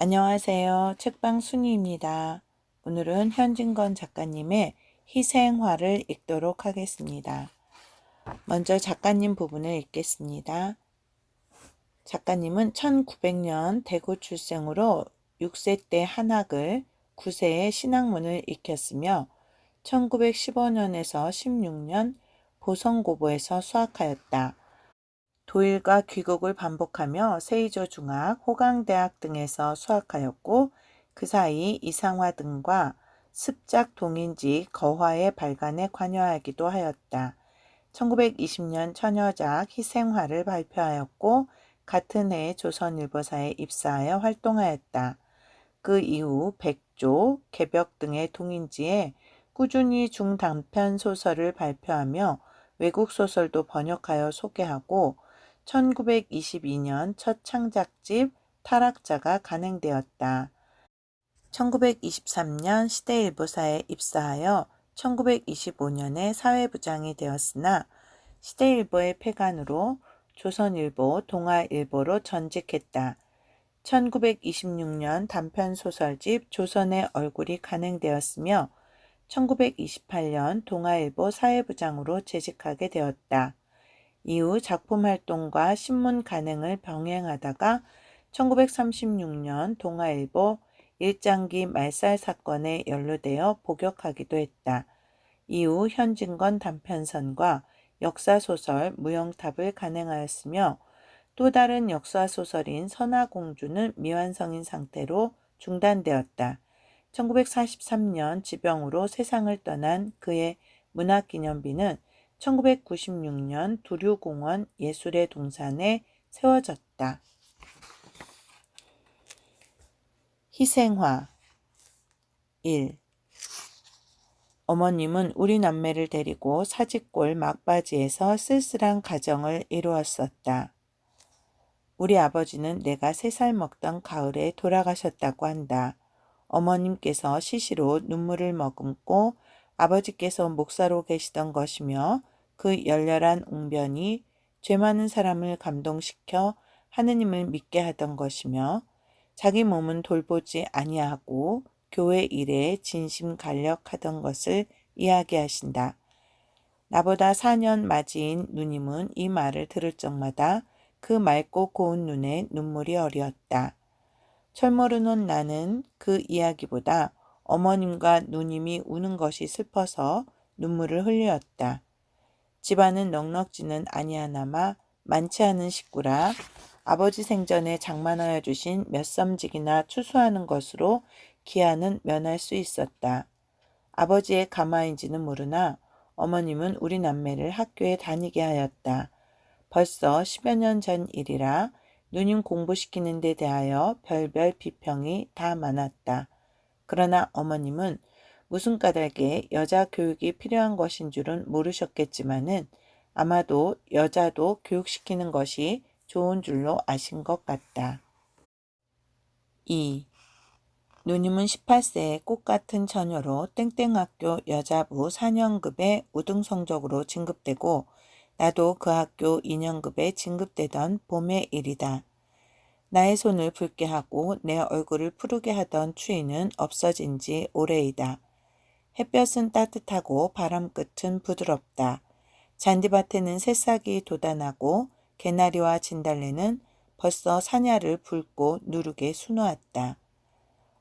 안녕하세요. 책방 순이입니다. 오늘은 현진건 작가님의 희생화를 읽도록 하겠습니다. 먼저 작가님 부분을 읽겠습니다. 작가님은 1900년 대구 출생으로 6세 때 한학을, 9세에 신학문을 익혔으며 1915년에서 16년 보성고고에서 수학하였다. 도일과 귀국을 반복하며 세이조중학, 호강대학 등에서 수학하였고 그 사이 이상화 등과 습작 동인지 거화의 발간에 관여하기도 하였다. 1920년 처녀작 희생화를 발표하였고 같은 해 조선일보사에 입사하여 활동하였다. 그 이후 백조, 개벽 등의 동인지에 꾸준히 중단편 소설을 발표하며 외국 소설도 번역하여 소개하고 1922년 첫 창작집 타락자가 간행되었다. 1923년 시대일보사에 입사하여 1925년에 사회부장이 되었으나 시대일보의 폐간으로 조선일보, 동아일보로 전직했다. 1926년 단편소설집 조선의 얼굴이 간행되었으며 1928년 동아일보 사회부장으로 재직하게 되었다. 이후 작품 활동과 신문 간행을 병행하다가 1936년 동아일보 일장기 말살 사건에 연루되어 복역하기도 했다. 이후 현진건 단편선과 역사소설 무용탑을 간행하였으며 또 다른 역사소설인 선화공주는 미완성인 상태로 중단되었다. 1943년 지병으로 세상을 떠난 그의 문학기념비는 1996년 두류공원 예술의 동산에 세워졌다. 희생화 1. 어머님은 우리 남매를 데리고 사직골 막바지에서 쓸쓸한 가정을 이루었었다. 우리 아버지는 내가 3살 먹던 가을에 돌아가셨다고 한다. 어머님께서 시시로 눈물을 머금고 아버지께서 목사로 계시던 것이며 그 열렬한 웅변이 죄 많은 사람을 감동시켜 하느님을 믿게 하던 것이며 자기 몸은 돌보지 아니하고 교회 일에 진심 간력하던 것을 이야기하신다. 나보다 4년 맞이인 누님은 이 말을 들을 적마다 그 맑고 고운 눈에 눈물이 어렸다. 철모르는 나는 그 이야기보다 어머님과 누님이 우는 것이 슬퍼서 눈물을 흘렸다. 집안은 넉넉지는 아니하나마 많지 않은 식구라 아버지 생전에 장만하여 주신 몇 섬직이나 추수하는 것으로 기한은 면할 수 있었다. 아버지의 가마인지는 모르나 어머님은 우리 남매를 학교에 다니게 하였다. 벌써 10여 년 전 일이라 누님 공부시키는 데 대하여 별별 비평이 다 많았다. 그러나 어머님은 무슨 까닭에 여자 교육이 필요한 것인 줄은 모르셨겠지만은 아마도 여자도 교육시키는 것이 좋은 줄로 아신 것 같다. 2. 누님은 18세에 꽃같은 처녀로 땡땡학교 여자부 4년급에 우등 성적으로 진급되고 나도 그 학교 2년급에 진급되던 봄의 일이다. 나의 손을 붉게 하고 내 얼굴을 푸르게 하던 추위는 없어진 지 오래이다. 햇볕은 따뜻하고 바람 끝은 부드럽다. 잔디밭에는 새싹이 돋아나고 개나리와 진달래는 벌써 사냐를 붉고 누르게 수놓았다.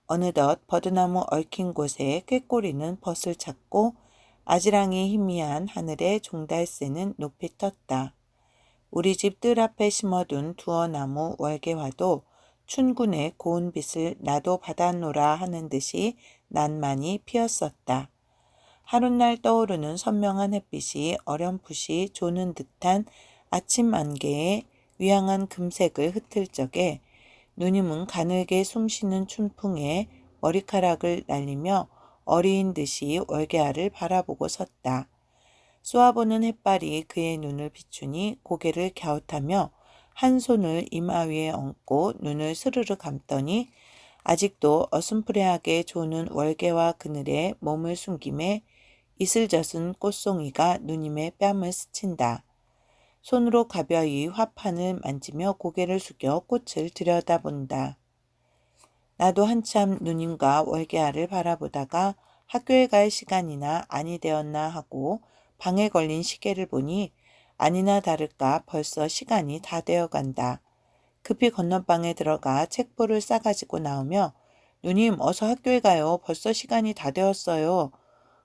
어느덧 버드나무 얽힌 곳에 꾀꼬리는 벗을 찾고 아지랑이 희미한 하늘에 종달새는 높이 떴다. 우리 집 뜰 앞에 심어둔 두어나무 월계화도 춘군의 고운 빛을 나도 받아노라 하는 듯이 난만이 피었었다. 하룻날 떠오르는 선명한 햇빛이 어렴풋이 조는 듯한 아침 안개에 위양한 금색을 흩을 적에 누님은 가늘게 숨쉬는 춘풍에 머리카락을 날리며 어리인 듯이 월계화를 바라보고 섰다. 쏘아보는 햇발이 그의 눈을 비추니 고개를 갸웃하며 한 손을 이마 위에 얹고 눈을 스르르 감더니 아직도 어슴푸레하게 조는 월계화 그늘에 몸을 숨김에 이슬젖은 꽃송이가 누님의 뺨을 스친다. 손으로 가벼이 화판을 만지며 고개를 숙여 꽃을 들여다본다. 나도 한참 누님과 월계하를 바라보다가 학교에 갈 시간이나 아니 되었나 하고 방에 걸린 시계를 보니 아니나 다를까 벌써 시간이 다 되어 간다. 급히 건넌방에 들어가 책보를 싸가지고 나오며 누님 어서 학교에 가요. 벌써 시간이 다 되었어요.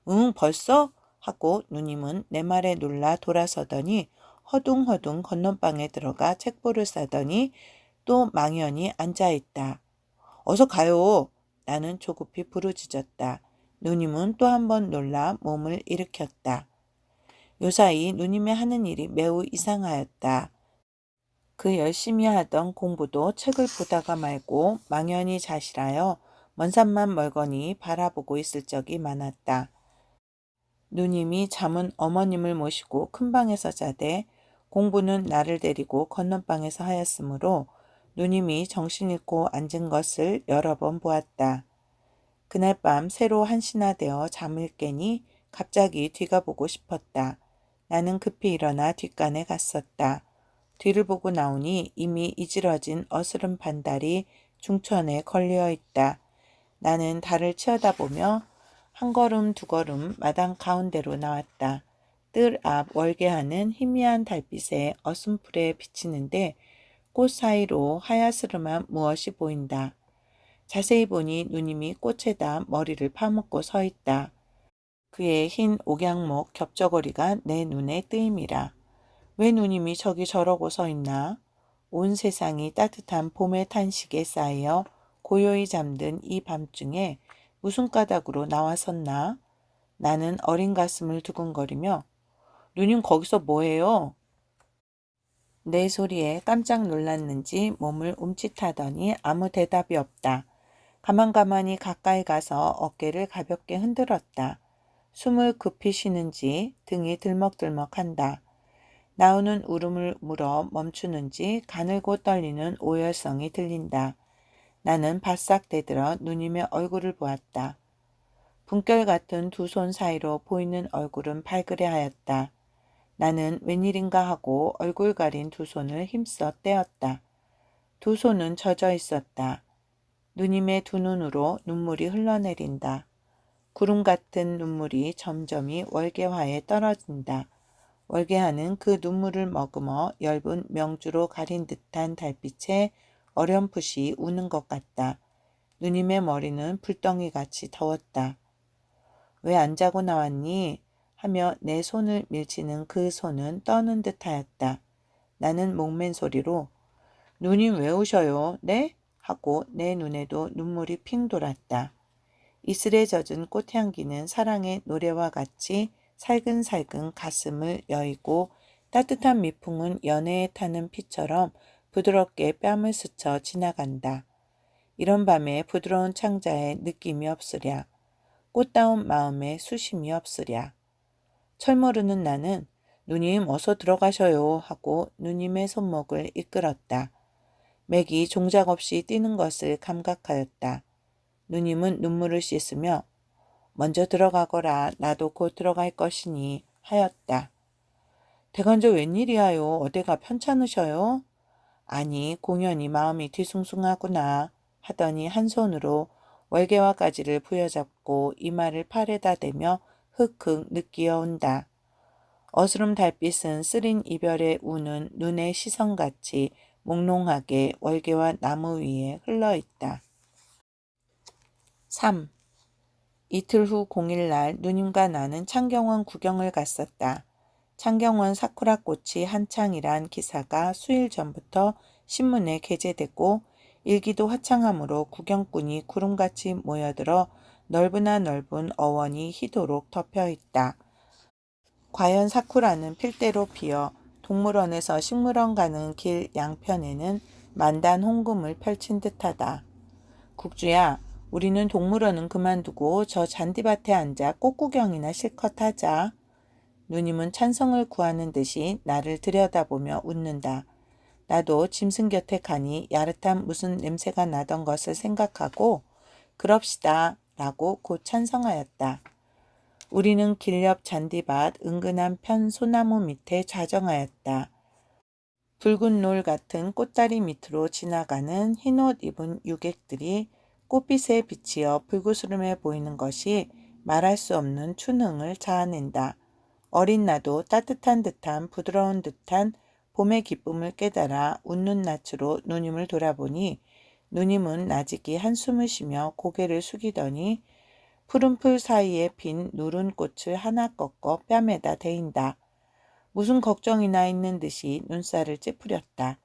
응 벌써? 하고 누님은 내 말에 놀라 돌아서더니 허둥허둥 건넌방에 들어가 책보를 싸더니 또 망연히 앉아있다. 어서 가요. 나는 조급히 부르짖었다. 누님은 또 한 번 놀라 몸을 일으켰다. 요사이 누님의 하는 일이 매우 이상하였다. 그 열심히 하던 공부도 책을 보다가 말고 망연히 자실하여 먼 산만 멀거니 바라보고 있을 적이 많았다. 누님이 잠은 어머님을 모시고 큰 방에서 자되 공부는 나를 데리고 건넌방에서 하였으므로 누님이 정신 잃고 앉은 것을 여러 번 보았다. 그날 밤 새로 한신화되어 잠을 깨니 갑자기 뒤가 보고 싶었다. 나는 급히 일어나 뒷간에 갔었다. 뒤를 보고 나오니 이미 이지러진 어스름 반달이 중천에 걸려 있다. 나는 달을 치어다보며 한 걸음 두 걸음 마당 가운데로 나왔다. 뜰 앞 월계하는 희미한 달빛에 어슴풀에 비치는데 꽃 사이로 하야스름한 무엇이 보인다. 자세히 보니 누님이 꽃에다 머리를 파묻고 서 있다. 그의 흰 옥양목 겹저고리가 내 눈에 띄임이라. 왜 누님이 저기 저러고 서 있나? 온 세상이 따뜻한 봄의 탄식에 쌓여 고요히 잠든 이 밤중에 무슨 까닭으로 나와섰나? 나는 어린 가슴을 두근거리며 누님 거기서 뭐해요? 내 소리에 깜짝 놀랐는지 몸을 움찔하더니 아무 대답이 없다. 가만가만히 가까이 가서 어깨를 가볍게 흔들었다. 숨을 급히 쉬는지 등이 들먹들먹한다. 나오는 울음을 물어 멈추는지 가늘고 떨리는 오열성이 들린다. 나는 바싹 대들어 누님의 얼굴을 보았다. 분결 같은 두 손 사이로 보이는 얼굴은 발그레하였다. 나는 웬일인가 하고 얼굴 가린 두 손을 힘써 떼었다. 두 손은 젖어 있었다. 누님의 두 눈으로 눈물이 흘러내린다. 구름 같은 눈물이 점점이 월계화에 떨어진다. 월계화는 그 눈물을 머금어 엷은 명주로 가린 듯한 달빛에 어렴풋이 우는 것 같다. 누님의 머리는 불덩이같이 더웠다. 왜 안 자고 나왔니? 하며 내 손을 밀치는 그 손은 떠는 듯하였다. 나는 목맨 소리로 누님 왜 우셔요? 네? 하고 내 눈에도 눈물이 핑 돌았다. 이슬에 젖은 꽃향기는 사랑의 노래와 같이 살근살근 가슴을 여의고 따뜻한 미풍은 연애에 타는 피처럼 부드럽게 뺨을 스쳐 지나간다. 이런 밤에 부드러운 창자에 느낌이 없으랴. 꽃다운 마음에 수심이 없으랴. 철모르는 나는 누님 어서 들어가셔요 하고 누님의 손목을 이끌었다. 맥이 종작 없이 뛰는 것을 감각하였다. 누님은 눈물을 씻으며 먼저 들어가거라 나도 곧 들어갈 것이니 하였다. 대간저 웬일이야요? 어디가 편찮으셔요? 아니 공연히 마음이 뒤숭숭하구나 하더니 한 손으로 월계와 가지를 부여잡고 이마를 팔에다 대며 흑흑 느끼어온다. 어스름 달빛은 쓰린 이별에 우는 눈의 시선같이 몽롱하게 월계와 나무 위에 흘러있다. 3. 이틀 후 공일날 누님과 나는 창경원 구경을 갔었다. 창경원 사쿠라 꽃이 한창이란 기사가 수일 전부터 신문에 게재됐고 일기도 화창하므로 구경꾼이 구름같이 모여들어 넓으나 넓은 어원이 희도록 덮여있다. 과연 사쿠라는 필대로 피어 동물원에서 식물원 가는 길 양편에는 만단 홍금을 펼친 듯하다. 국주야, 우리는 동물원은 그만두고 저 잔디밭에 앉아 꽃구경이나 실컷 하자. 누님은 찬성을 구하는 듯이 나를 들여다보며 웃는다. 나도 짐승 곁에 가니 야릇한 무슨 냄새가 나던 것을 생각하고 그럽시다 라고 곧 찬성하였다. 우리는 길 옆 잔디밭 은근한 편 소나무 밑에 좌정하였다. 붉은 놀 같은 꽃다리 밑으로 지나가는 흰옷 입은 유객들이 꽃빛에 비치어 불구스름해 보이는 것이 말할 수 없는 춘흥을 자아낸다. 어린 나도 따뜻한 듯한 부드러운 듯한 봄의 기쁨을 깨달아 웃는 낯으로 누님을 돌아보니 누님은 나직이 한숨을 쉬며 고개를 숙이더니 푸른 풀 사이에 핀 누른 꽃을 하나 꺾어 뺨에다 대인다. 무슨 걱정이나 있는 듯이 눈살을 찌푸렸다.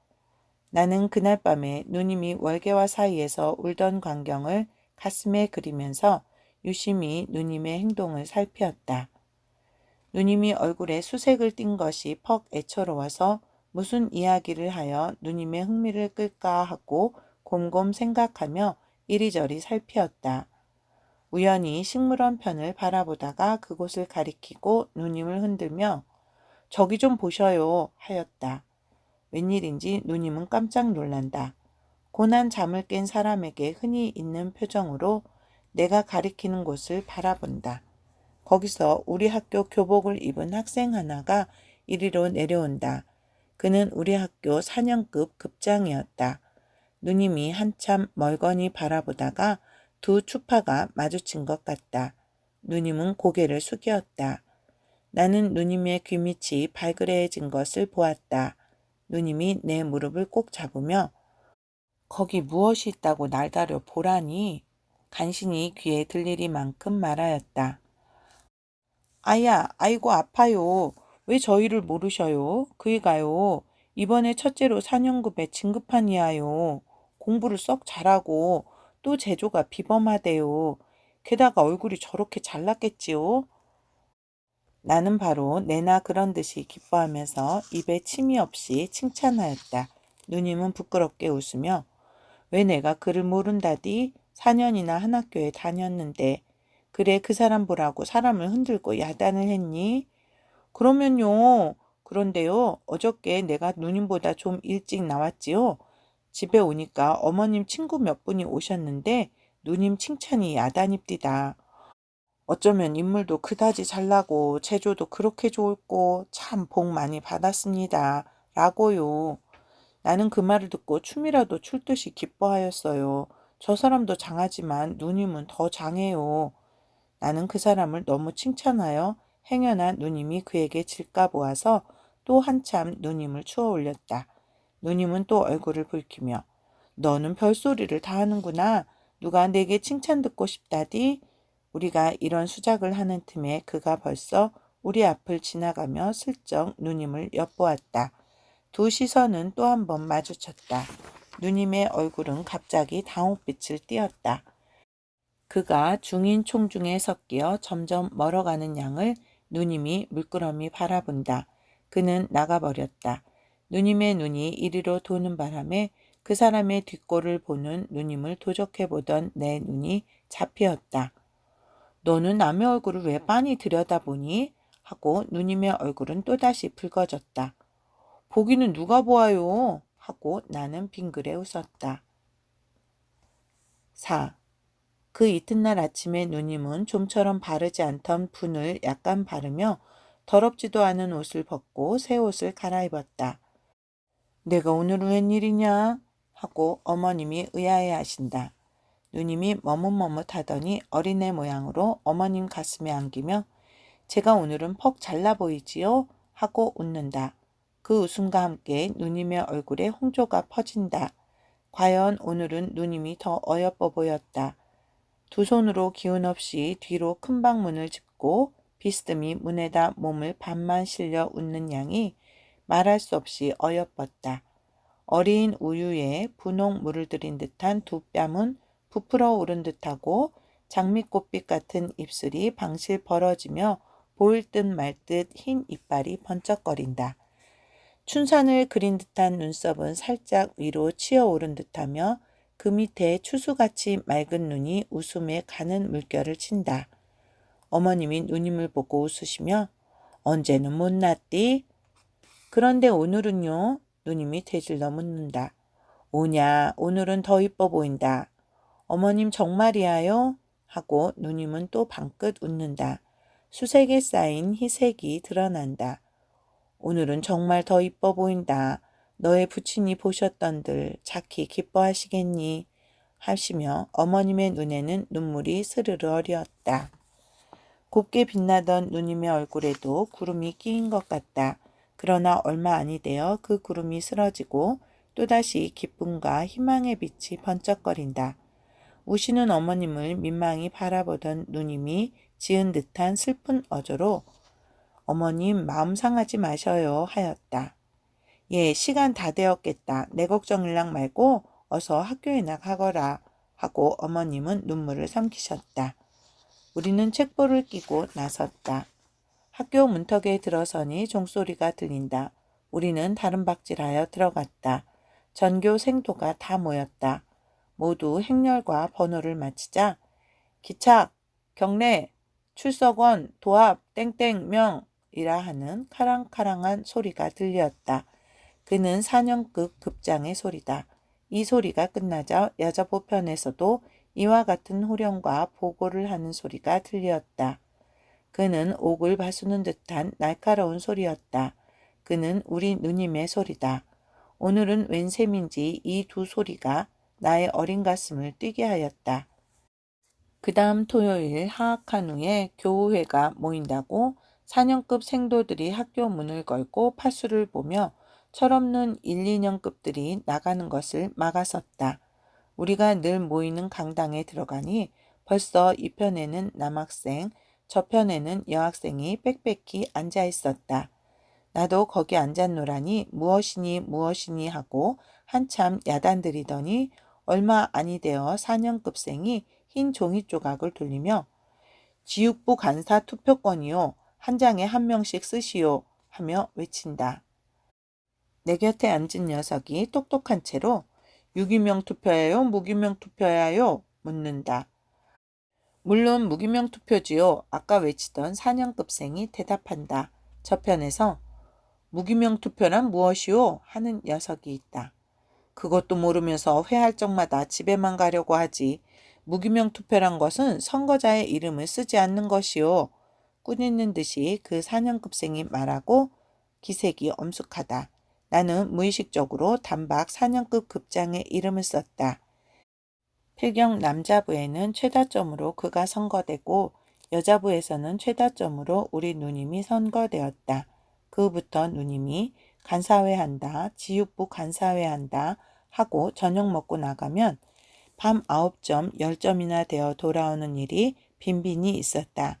나는 그날 밤에 누님이 월계화 사이에서 울던 광경을 가슴에 그리면서 유심히 누님의 행동을 살피었다. 누님이 얼굴에 수색을 띤 것이 퍽 애처로워서 무슨 이야기를 하여 누님의 흥미를 끌까 하고 곰곰 생각하며 이리저리 살피었다. 우연히 식물원 편을 바라보다가 그곳을 가리키고 누님을 흔들며 저기 좀 보셔요 하였다. 웬일인지 누님은 깜짝 놀란다. 고난 잠을 깬 사람에게 흔히 있는 표정으로 내가 가리키는 곳을 바라본다. 거기서 우리 학교 교복을 입은 학생 하나가 이리로 내려온다. 그는 우리 학교 4년급 급장이었다. 누님이 한참 멀거니 바라보다가 두 추파가 마주친 것 같다. 누님은 고개를 숙였다. 나는 누님의 귀밑이 발그레해진 것을 보았다. 누님이 내 무릎을 꼭 잡으며 거기 무엇이 있다고 날다려 보라니 간신히 귀에 들리리만큼 말하였다. 아야, 아이고 아파요. 왜 저희를 모르셔요? 그이가요. 이번에 첫째로 4년급에 진급한 이하요. 공부를 썩 잘하고 또 재조가 비범하대요. 게다가 얼굴이 저렇게 잘났겠지요? 나는 바로 내나 그런 듯이 기뻐하면서 입에 침이 없이 칭찬하였다. 누님은 부끄럽게 웃으며 왜 내가 그를 모른다디? 4년이나 한 학교에 다녔는데 그래 그 사람 보라고 사람을 흔들고 야단을 했니? 그러면요. 그런데요. 어저께 내가 누님보다 좀 일찍 나왔지요. 집에 오니까 어머님 친구 몇 분이 오셨는데 누님 칭찬이 야단입디다. 어쩌면 인물도 그다지 잘나고 제조도 그렇게 좋을꼬 참 복 많이 받았습니다. 라고요. 나는 그 말을 듣고 춤이라도 출 듯이 기뻐하였어요. 저 사람도 장하지만 누님은 더 장해요. 나는 그 사람을 너무 칭찬하여 행여나 누님이 그에게 질까 보아서 또 한참 누님을 추어 올렸다. 누님은 또 얼굴을 붉히며 너는 별소리를 다 하는구나. 누가 내게 칭찬 듣고 싶다디? 우리가 이런 수작을 하는 틈에 그가 벌써 우리 앞을 지나가며 슬쩍 누님을 엿보았다. 두 시선은 또 한 번 마주쳤다. 누님의 얼굴은 갑자기 당혹빛을 띠었다. 그가 중인 총중에 섞여 점점 멀어가는 양을 누님이 물끄러미 바라본다. 그는 나가버렸다. 누님의 눈이 이리로 도는 바람에 그 사람의 뒷골을 보는 누님을 도적해보던 내 눈이 잡히었다. 너는 남의 얼굴을 왜 빤히 들여다보니? 하고 누님의 얼굴은 또다시 붉어졌다. 보기는 누가 보아요? 하고 나는 빙그레 웃었다. 4. 그 이튿날 아침에 누님은 좀처럼 바르지 않던 분을 약간 바르며 더럽지도 않은 옷을 벗고 새 옷을 갈아입었다. 내가 오늘은 웬일이냐? 하고 어머님이 의아해 하신다. 누님이 머뭇머뭇하더니 어린애 모양으로 어머님 가슴에 안기며 제가 오늘은 퍽 잘나 보이지요? 하고 웃는다. 그 웃음과 함께 누님의 얼굴에 홍조가 퍼진다. 과연 오늘은 누님이 더 어여뻐 보였다. 두 손으로 기운 없이 뒤로 큰 방문을 짚고 비스듬히 문에다 몸을 반만 실려 웃는 양이 말할 수 없이 어여뻤다. 어린 우유에 분홍 물을 들인 듯한 두 뺨은 부풀어 오른 듯하고 장미꽃빛 같은 입술이 방실 벌어지며 보일 듯 말 듯 흰 이빨이 번쩍거린다. 춘산을 그린 듯한 눈썹은 살짝 위로 치어오른 듯하며 그 밑에 추수같이 맑은 눈이 웃음에 가는 물결을 친다. 어머님이 누님을 보고 웃으시며 언제는 못났디? 그런데 오늘은요? 누님이 되질러 묻는다. 오냐 오늘은 더 이뻐 보인다. 어머님 정말이야요? 하고 누님은 또 방긋 웃는다. 수색에 쌓인 희색이 드러난다. 오늘은 정말 더 이뻐 보인다. 너의 부친이 보셨던들 자키 기뻐하시겠니? 하시며 어머님의 눈에는 눈물이 스르르 어리었다. 곱게 빛나던 누님의 얼굴에도 구름이 끼인 것 같다. 그러나 얼마 아니 되어 그 구름이 쓰러지고 또다시 기쁨과 희망의 빛이 번쩍거린다. 우시는 어머님을 민망히 바라보던 누님이 지은 듯한 슬픈 어조로 어머님 마음 상하지 마셔요 하였다. 예, 시간 다 되었겠다. 내 걱정일랑 말고 어서 학교에 나가거라 하고 어머님은 눈물을 삼키셨다. 우리는 책보를 끼고 나섰다. 학교 문턱에 들어서니 종소리가 들린다. 우리는 다름박질하여 들어갔다. 전교 생도가 다 모였다. 모두 행렬과 번호를 마치자 기착, 경례, 출석원, 도합, 땡땡명이라 하는 카랑카랑한 소리가 들렸다. 그는 4년급 급장의 소리다. 이 소리가 끝나자 여자보편에서도 이와 같은 호령과 보고를 하는 소리가 들렸다. 그는 옥을 바수는 듯한 날카로운 소리였다. 그는 우리 누님의 소리다. 오늘은 웬 셈인지 이 두 소리가 나의 어린 가슴을 뛰게 하였다. 그 다음 토요일 하악한 후에 교우회가 모인다고 4년급 생도들이 학교 문을 걸고 파수를 보며 철없는 1, 2년급들이 나가는 것을 막아섰다. 우리가 늘 모이는 강당에 들어가니 벌써 이 편에는 남학생, 저편에는 여학생이 빽빽히 앉아 있었다. 나도 거기 앉았노라니 무엇이니 하고 한참 야단들이더니 얼마 아니 되어 4년급생이 흰 종이 조각을 돌리며 지육부 간사 투표권이요. 한 장에 한 명씩 쓰시오 하며 외친다. 내 곁에 앉은 녀석이 똑똑한 채로 유기명 투표야요? 무기명 투표야요? 묻는다. 물론 무기명 투표지요. 아까 외치던 4년급생이 대답한다. 저편에서 무기명 투표란 무엇이오? 하는 녀석이 있다. 그것도 모르면서 회할 적마다 집에만 가려고 하지. 무기명 투표란 것은 선거자의 이름을 쓰지 않는 것이오. 꾸짖는 듯이 그 4년급생이 말하고 기색이 엄숙하다. 나는 무의식적으로 단박 4년급 급장의 이름을 썼다. 필경 남자부에는 최다점으로 그가 선거되고 여자부에서는 최다점으로 우리 누님이 선거되었다. 그부터 누님이 간사회 한다, 지육부 간사회 한다 하고 저녁 먹고 나가면 밤 9점, 10점이나 되어 돌아오는 일이 빈빈히 있었다.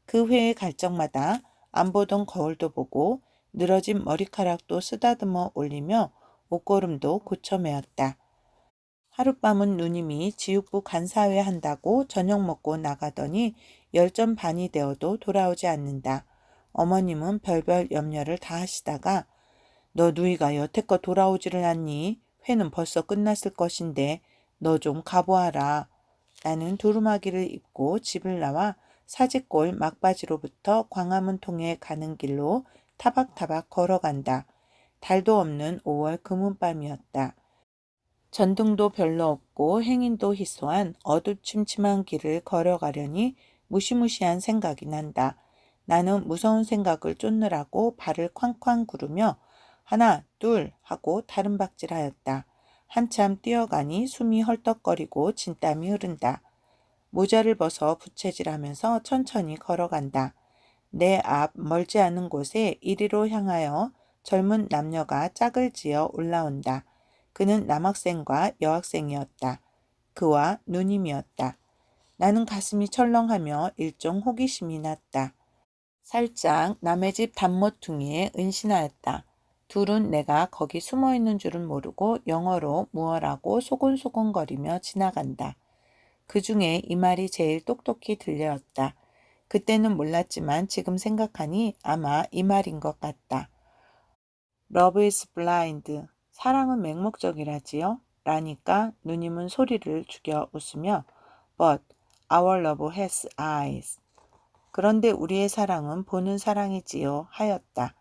그 회에 갈 적마다 안 보던 거울도 보고 늘어진 머리카락도 쓰다듬어 올리며 옷걸음도 고쳐매었다. 하룻밤은 누님이 지육부 간사회 한다고 저녁 먹고 나가더니 10점 반이 되어도 돌아오지 않는다. 어머님은 별별 염려를 다 하시다가 너 누이가 여태껏 돌아오지를 않니? 회는 벌써 끝났을 것인데 너 좀 가보아라. 나는 두루마기를 입고 집을 나와 사직골 막바지로부터 광화문 통해 가는 길로 타박타박 걸어간다. 달도 없는 5월 금은밤이었다. 전등도 별로 없고 행인도 희소한 어두침침한 길을 걸어가려니 무시무시한 생각이 난다. 나는 무서운 생각을 쫓느라고 발을 쾅쾅 구르며 하나, 둘 하고 다름박질하였다. 한참 뛰어가니 숨이 헐떡거리고 진땀이 흐른다. 모자를 벗어 부채질하면서 천천히 걸어간다. 내 앞 멀지 않은 곳에 이리로 향하여 젊은 남녀가 짝을 지어 올라온다. 그는 남학생과 여학생이었다. 그와 누님이었다. 나는 가슴이 철렁하며 일종 호기심이 났다. 살짝 남의 집 단모퉁이에 은신하였다. 둘은 내가 거기 숨어있는 줄은 모르고 영어로 무어라고 소곤소곤거리며 지나간다. 그 중에 이 말이 제일 똑똑히 들려왔다. 그때는 몰랐지만 지금 생각하니 아마 이 말인 것 같다. Love is blind. 사랑은 맹목적이라지요? 라니까 누님은 소리를 죽여 웃으며 But our love has eyes. 그런데 우리의 사랑은 보는 사랑이지요 하였다.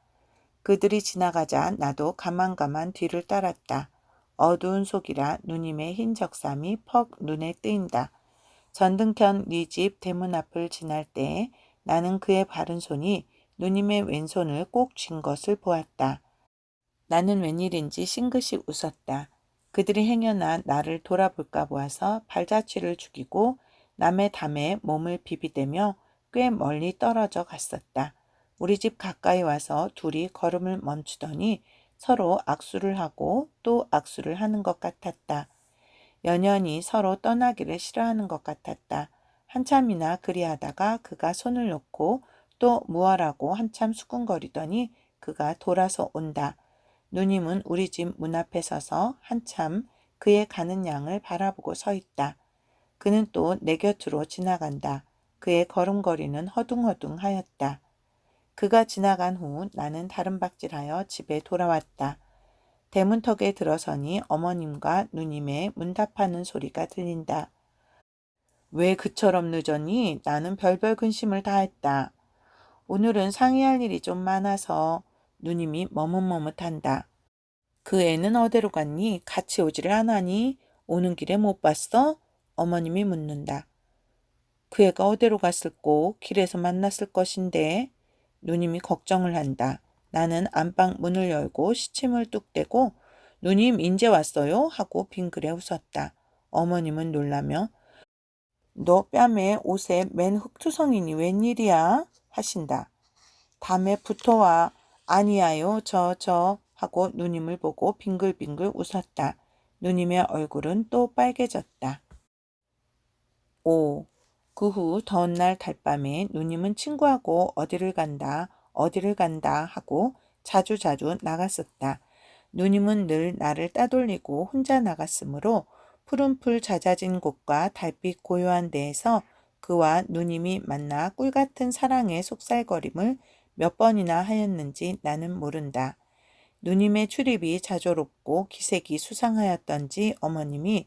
그들이 지나가자 나도 가만가만 뒤를 따랐다. 어두운 속이라 누님의 흰 적삼이 퍽 눈에 뜨인다. 전등켠 네 집 대문 앞을 지날 때 나는 그의 바른 손이 누님의 왼손을 꼭 쥔 것을 보았다. 나는 웬일인지 싱긋이 웃었다. 그들이 행여나 나를 돌아볼까 보아서 발자취를 죽이고 남의 담에 몸을 비비대며 꽤 멀리 떨어져 갔었다. 우리 집 가까이 와서 둘이 걸음을 멈추더니 서로 악수를 하고 또 악수를 하는 것 같았다. 연연히 서로 떠나기를 싫어하는 것 같았다. 한참이나 그리하다가 그가 손을 놓고 또 무엇라고 한참 수군거리더니 그가 돌아서 온다. 누님은 우리 집 문 앞에 서서 한참 그의 가는 양을 바라보고 서 있다. 그는 또 내 곁으로 지나간다. 그의 걸음걸이는 허둥허둥하였다. 그가 지나간 후 나는 다름박질하여 집에 돌아왔다. 대문턱에 들어서니 어머님과 누님의 문답하는 소리가 들린다. 왜 그처럼 늦었니? 나는 별별 근심을 다했다. 오늘은 상의할 일이 좀 많아서. 누님이 머뭇머뭇한다. 그 애는 어디로 갔니? 같이 오지를 않았니? 오는 길에 못 봤어? 어머님이 묻는다. 그 애가 어디로 갔을꼬? 길에서 만났을 것인데. 누님이 걱정을 한다. 나는 안방 문을 열고 시침을 뚝 떼고 누님 인제 왔어요? 하고 빙그레 웃었다. 어머님은 놀라며 너 뺨에 옷에 맨 흙투성이니 웬일이야? 하신다. 담에 붙어와. 아니야요 저 하고 누님을 보고 빙글빙글 웃었다. 누님의 얼굴은 또 빨개졌다. 오, 그 후 더운 날 달밤에 누님은 친구하고 어디를 간다 하고 자주자주 나갔었다. 누님은 늘 나를 따돌리고 혼자 나갔으므로 푸른 풀 잦아진 곳과 달빛 고요한 데에서 그와 누님이 만나 꿀같은 사랑의 속살거림을 몇 번이나 하였는지 나는 모른다. 누님의 출입이 자조롭고 기색이 수상하였던지 어머님이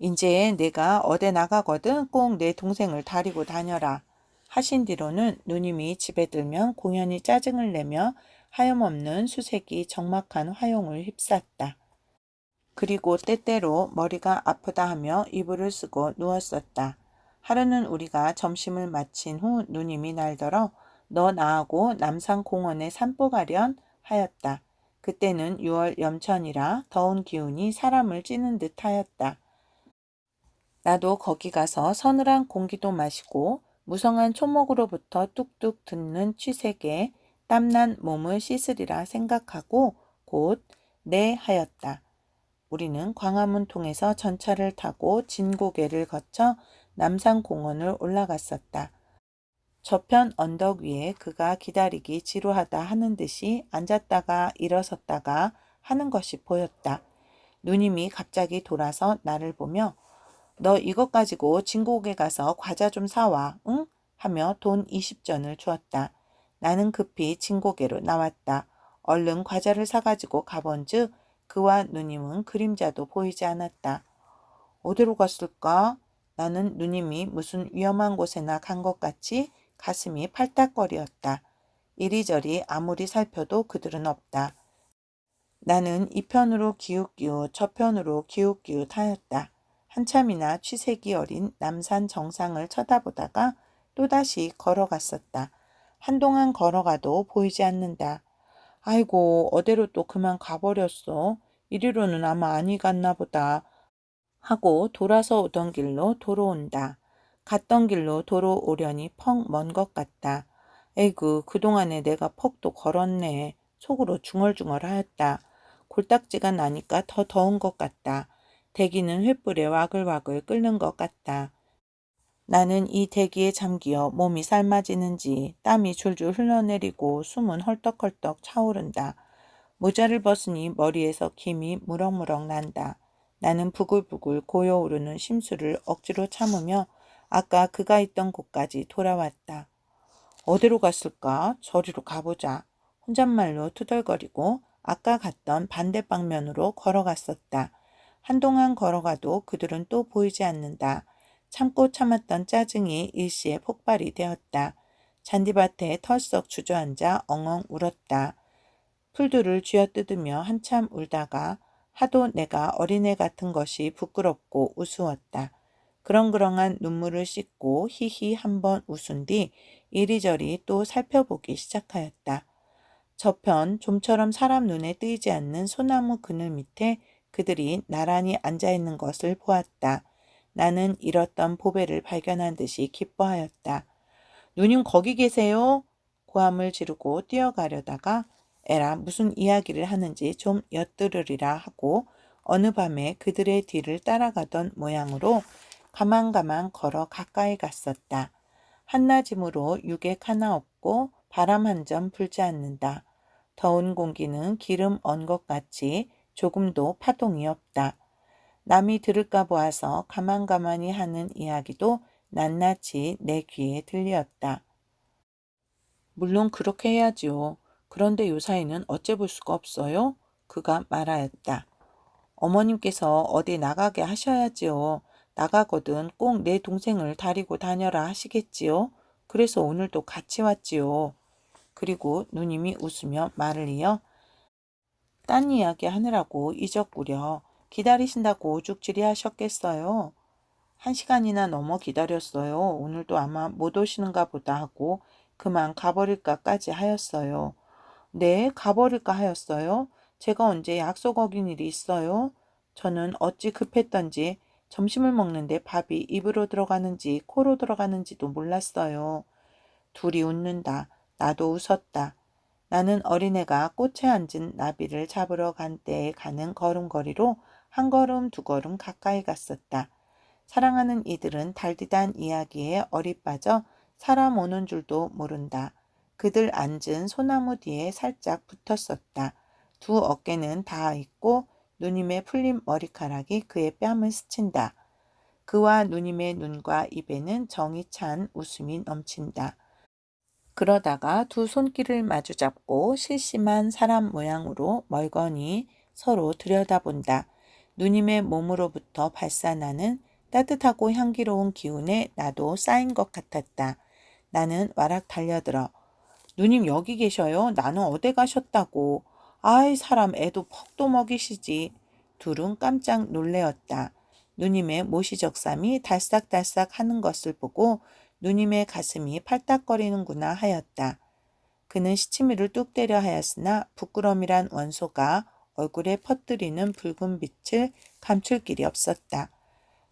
이제 내가 어디 나가거든 꼭 내 동생을 다리고 다녀라 하신 뒤로는 누님이 집에 들면 공연히 짜증을 내며 하염없는 수색이 적막한 화용을 휩쌌다. 그리고 때때로 머리가 아프다 하며 이불을 쓰고 누웠었다. 하루는 우리가 점심을 마친 후 누님이 날더러 너 나하고 남산공원에 산보 가련 하였다. 그때는 6월 염천이라 더운 기운이 사람을 찌는 듯 하였다. 나도 거기 가서 서늘한 공기도 마시고 무성한 초목으로부터 뚝뚝 듣는 취색에 땀난 몸을 씻으리라 생각하고 곧 네 하였다. 우리는 광화문 통해서 전차를 타고 진고개를 거쳐 남산공원을 올라갔었다. 저편 언덕 위에 그가 기다리기 지루하다 하는 듯이 앉았다가 일어섰다가 하는 것이 보였다. 누님이 갑자기 돌아서 나를 보며 너 이것 가지고 진고개 가서 과자 좀 사와, 응? 하며 돈 20전을 주었다. 나는 급히 진고개로 나왔다. 얼른 과자를 사가지고 가본즉 그와 누님은 그림자도 보이지 않았다. 어디로 갔을까? 나는 누님이 무슨 위험한 곳에나 간 것 같이 가슴이 팔딱거리었다. 이리저리 아무리 살펴도 그들은 없다. 나는 이편으로 기웃기웃 저편으로 기웃기웃 하였다. 한참이나 취색이 어린 남산 정상을 쳐다보다가 또다시 걸어갔었다. 한동안 걸어가도 보이지 않는다. 아이고 어디로 또 그만 가버렸어. 이리로는 아마 아니 갔나 보다 하고 돌아서 오던 길로 돌아온다. 갔던 길로 돌아오려니 펑 먼 것 같다. 에이구 그동안에 내가 퍽도 걸었네. 속으로 중얼중얼하였다. 골딱지가 나니까 더 더운 것 같다. 대기는 횃불에 와글와글 끓는 것 같다. 나는 이 대기에 잠기어 몸이 삶아지는지 땀이 줄줄 흘러내리고 숨은 헐떡헐떡 차오른다. 모자를 벗으니 머리에서 김이 무럭무럭 난다. 나는 부글부글 고여오르는 심수를 억지로 참으며 아까 그가 있던 곳까지 돌아왔다. 어디로 갔을까? 저리로 가보자. 혼잣말로 투덜거리고 아까 갔던 반대 방면으로 걸어갔었다. 한동안 걸어가도 그들은 또 보이지 않는다. 참고 참았던 짜증이 일시에 폭발이 되었다. 잔디밭에 털썩 주저앉아 엉엉 울었다. 풀들을 쥐어뜯으며 한참 울다가 하도 내가 어린애 같은 것이 부끄럽고 우스웠다. 그렁그렁한 눈물을 씻고 히히 한번 웃은 뒤 이리저리 또 살펴보기 시작하였다. 저편 좀처럼 사람 눈에 띄지 않는 소나무 그늘 밑에 그들이 나란히 앉아있는 것을 보았다. 나는 잃었던 보배를 발견한 듯이 기뻐하였다. 누님 거기 계세요? 고함을 지르고 뛰어가려다가 에라 무슨 이야기를 하는지 좀 엿들으리라 하고 어느 밤에 그들의 뒤를 따라가던 모양으로 가만가만 걸어 가까이 갔었다. 한낮이므로 유객 하나 없고 바람 한 점 불지 않는다. 더운 공기는 기름 언 것 같이 조금도 파동이 없다. 남이 들을까 보아서 가만가만히 하는 이야기도 낱낱이 내 귀에 들렸다. 물론 그렇게 해야지요. 그런데 요사이는 어째 볼 수가 없어요? 그가 말하였다. 어머님께서 어디 나가게 하셔야지요. 나가거든 꼭 내 동생을 데리고 다녀라 하시겠지요. 그래서 오늘도 같이 왔지요. 그리고 누님이 웃으며 말을 이어 딴 이야기 하느라고 잊었구려. 기다리신다고 죽질이 하셨겠어요. 1시간이나 넘어 기다렸어요. 오늘도 아마 못 오시는가 보다 하고 그만 가버릴까까지 하였어요. 네, 가버릴까 하였어요. 제가 언제 약속 어긴 일이 있어요? 저는 어찌 급했던지 점심을 먹는데 밥이 입으로 들어가는지 코로 들어가는지도 몰랐어요. 둘이 웃는다. 나도 웃었다. 나는 어린애가 꽃에 앉은 나비를 잡으러 간 때에 가는 걸음걸이로 한 걸음 두 걸음 가까이 갔었다. 사랑하는 이들은 달디단 이야기에 어리 빠져 사람 오는 줄도 모른다. 그들 앉은 소나무 뒤에 살짝 붙었었다. 두 어깨는 닿아 있고 누님의 풀린 머리카락이 그의 뺨을 스친다. 그와 누님의 눈과 입에는 정이 찬 웃음이 넘친다. 그러다가 두 손길을 마주잡고 실심한 사람 모양으로 멀거니 서로 들여다본다. 누님의 몸으로부터 발산하는 따뜻하고 향기로운 기운에 나도 쌓인 것 같았다. 나는 와락 달려들어. 누님 여기 계셔요? 나는 어디 가셨다고. 아이 사람 애도 퍽도 먹이시지. 둘은 깜짝 놀래었다. 누님의 모시적삼이 달싹달싹 하는 것을 보고 누님의 가슴이 팔딱거리는구나 하였다. 그는 시치미를 뚝 때려 하였으나 부끄럼이란 원소가 얼굴에 퍼뜨리는 붉은 빛을 감출 길이 없었다.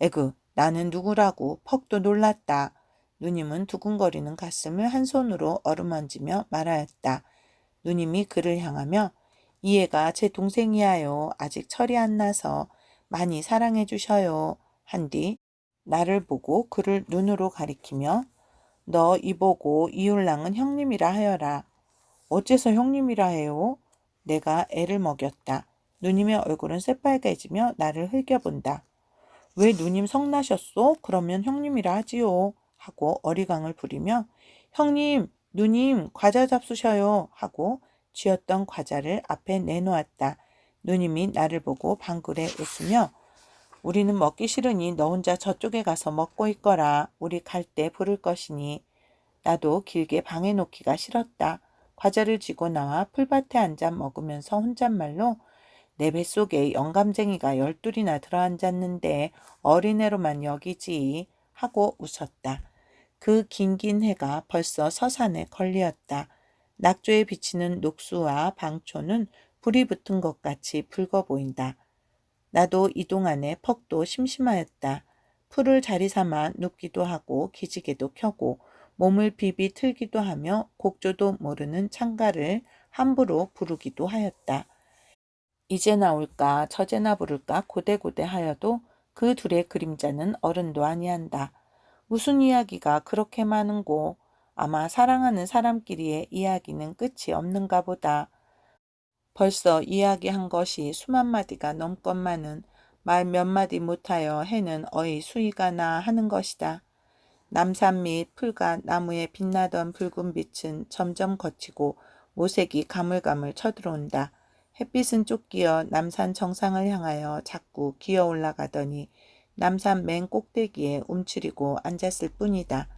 에그, 나는 누구라고 퍽도 놀랐다. 누님은 두근거리는 가슴을 한 손으로 어루만지며 말하였다. 누님이 그를 향하며 이 애가 제 동생이야요. 아직 철이 안 나서 많이 사랑해 주셔요. 한뒤 나를 보고 그를 눈으로 가리키며 너 이보고 이율랑은 형님이라 하여라. 어째서 형님이라 해요? 내가 애를 먹였다. 누님의 얼굴은 새빨개지며 나를 흘겨본다. 왜 누님 성나셨소? 그러면 형님이라 하지요. 하고 어리광을 부리며 형님, 누님 과자 잡수셔요. 하고 쥐었던 과자를 앞에 내놓았다. 누님이 나를 보고 방글에 웃으며 우리는 먹기 싫으니 너 혼자 저쪽에 가서 먹고 있거라. 우리 갈 때 부를 것이니. 나도 길게 방에 놓기가 싫었다. 과자를 쥐고 나와 풀밭에 앉아 먹으면서 혼잣말로 내 뱃속에 영감쟁이가 12이나 들어앉았는데 어린애로만 여기지 하고 웃었다. 그 긴긴 해가 벌써 서산에 걸리었다. 낙조에 비치는 녹수와 방초는 불이 붙은 것 같이 붉어 보인다. 나도 이동안에 퍽도 심심하였다. 풀을 자리 삼아 눕기도 하고 기지개도 켜고 몸을 비비 틀기도 하며 곡조도 모르는 창가를 함부로 부르기도 하였다. 이제나 올까 저제나 부를까 고대고대 하여도 그 둘의 그림자는 어른도 아니한다. 무슨 이야기가 그렇게 많은고 아마 사랑하는 사람끼리의 이야기는 끝이 없는가 보다. 벌써 이야기한 것이 수만 마디가 넘건만은 말 몇 마디 못하여 해는 어이 수위가 나 하는 것이다. 남산 및 풀과 나무에 빛나던 붉은 빛은 점점 거치고 모색이 가물가물 쳐들어온다. 햇빛은 쫓기어 남산 정상을 향하여 자꾸 기어 올라가더니 남산 맨 꼭대기에 움츠리고 앉았을 뿐이다.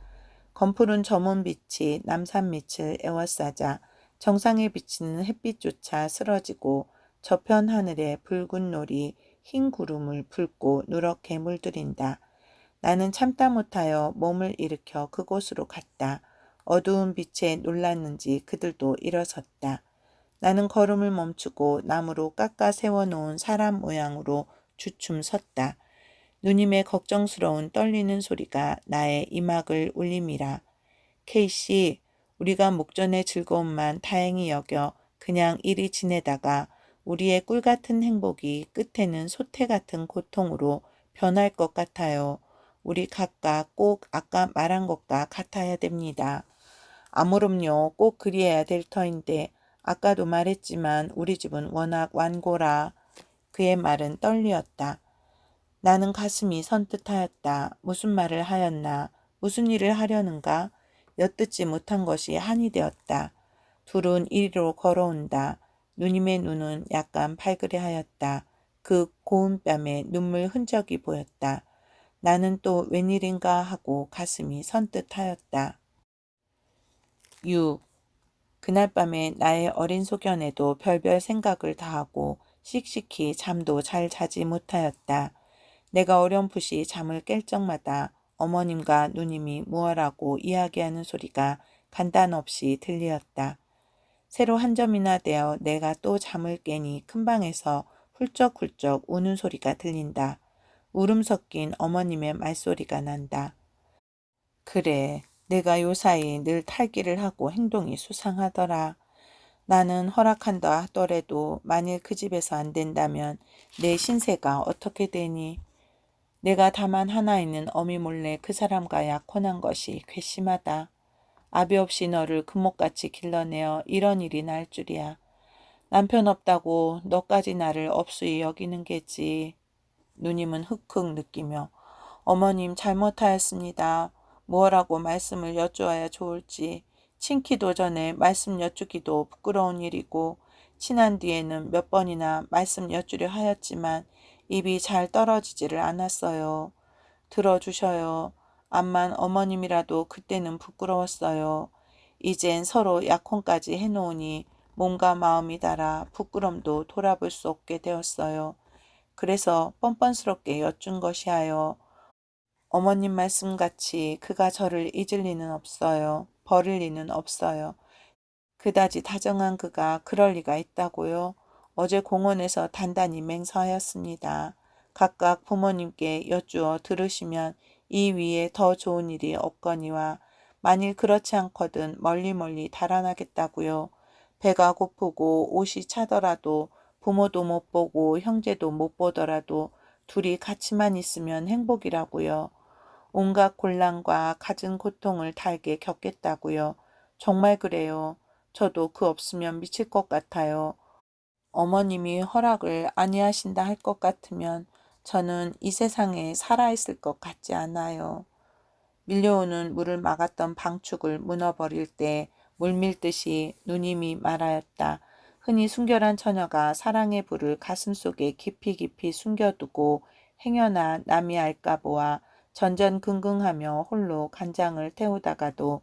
검푸른 저문 빛이 남산 밑을 에워싸자 정상에 비치는 햇빛조차 쓰러지고 저편 하늘에 붉은 놀이 흰 구름을 붉고 누렇게 물들인다. 나는 참다 못하여 몸을 일으켜 그곳으로 갔다. 어두운 빛에 놀랐는지 그들도 일어섰다. 나는 걸음을 멈추고 나무로 깎아 세워놓은 사람 모양으로 주춤 섰다. 누님의 걱정스러운 떨리는 소리가 나의 이막을 울림이라. 케이씨, 우리가 목전의 즐거움만 다행히 여겨 그냥 이리 지내다가 우리의 꿀 같은 행복이 끝에는 소태 같은 고통으로 변할 것 같아요. 우리 각각 꼭 아까 말한 것과 같아야 됩니다. 아무렴요. 꼭 그리해야 될 터인데 아까도 말했지만 우리 집은 워낙 완고라. 그의 말은 떨리었다. 나는 가슴이 선뜻하였다. 무슨 말을 하였나? 무슨 일을 하려는가? 엿듣지 못한 것이 한이 되었다. 둘은 이리로 걸어온다. 누님의 눈은 약간 발그레하였다. 그 고운 뺨에 눈물 흔적이 보였다. 나는 또 웬일인가 하고 가슴이 선뜻하였다. 6. 그날 밤에 나의 어린 소견에도 별별 생각을 다하고 씩씩히 잠도 잘 자지 못하였다. 내가 어렴풋이 잠을 깰 적마다 어머님과 누님이 무엇라고 이야기하는 소리가 간단없이 들리었다. 새로 한 점이나 되어 내가 또 잠을 깨니 큰 방에서 훌쩍훌쩍 우는 소리가 들린다. 울음 섞인 어머님의 말소리가 난다. 그래, 내가 요사이 늘 탈기를 하고 행동이 수상하더라. 나는 허락한다 하더라도 만일 그 집에서 안 된다면 내 신세가 어떻게 되니? 내가 다만 하나 있는 어미 몰래 그 사람과 약혼한 것이 괘씸하다. 아비 없이 너를 금목같이 길러내어 이런 일이 날 줄이야. 남편 없다고 너까지 나를 업수히 여기는 게지. 누님은 흑흑 느끼며 어머님 잘못하였습니다. 무엇라고 말씀을 여쭈어야 좋을지. 친기도 전에 말씀 여쭈기도 부끄러운 일이고 친한 뒤에는 몇 번이나 말씀 여쭈려 하였지만 입이 잘 떨어지지를 않았어요. 들어주셔요. 암만 어머님이라도 그때는 부끄러웠어요. 이젠 서로 약혼까지 해놓으니 몸과 마음이 달아 부끄럼도 돌아볼 수 없게 되었어요. 그래서 뻔뻔스럽게 여쭌 것이하여 어머님 말씀같이 그가 저를 잊을 리는 없어요. 버릴 리는 없어요. 그다지 다정한 그가 그럴 리가 있다고요. 어제 공원에서 단단히 맹서하였습니다. 각각 부모님께 여쭈어 들으시면 이 위에 더 좋은 일이 없거니와 만일 그렇지 않거든 멀리 달아나겠다고요. 배가 고프고 옷이 차더라도 부모도 못 보고 형제도 못 보더라도 둘이 같이만 있으면 행복이라고요. 온갖 곤란과 갖은 고통을 달게 겪겠다고요. 정말 그래요. 저도 그 없으면 미칠 것 같아요. 어머님이 허락을 아니하신다 할 것 같으면 저는 이 세상에 살아있을 것 같지 않아요. 밀려오는 물을 막았던 방축을 무너버릴 때 물밀듯이 누님이 말하였다. 흔히 순결한 처녀가 사랑의 불을 가슴속에 깊이 숨겨두고 행여나 남이 알까 보아 전전긍긍하며 홀로 간장을 태우다가도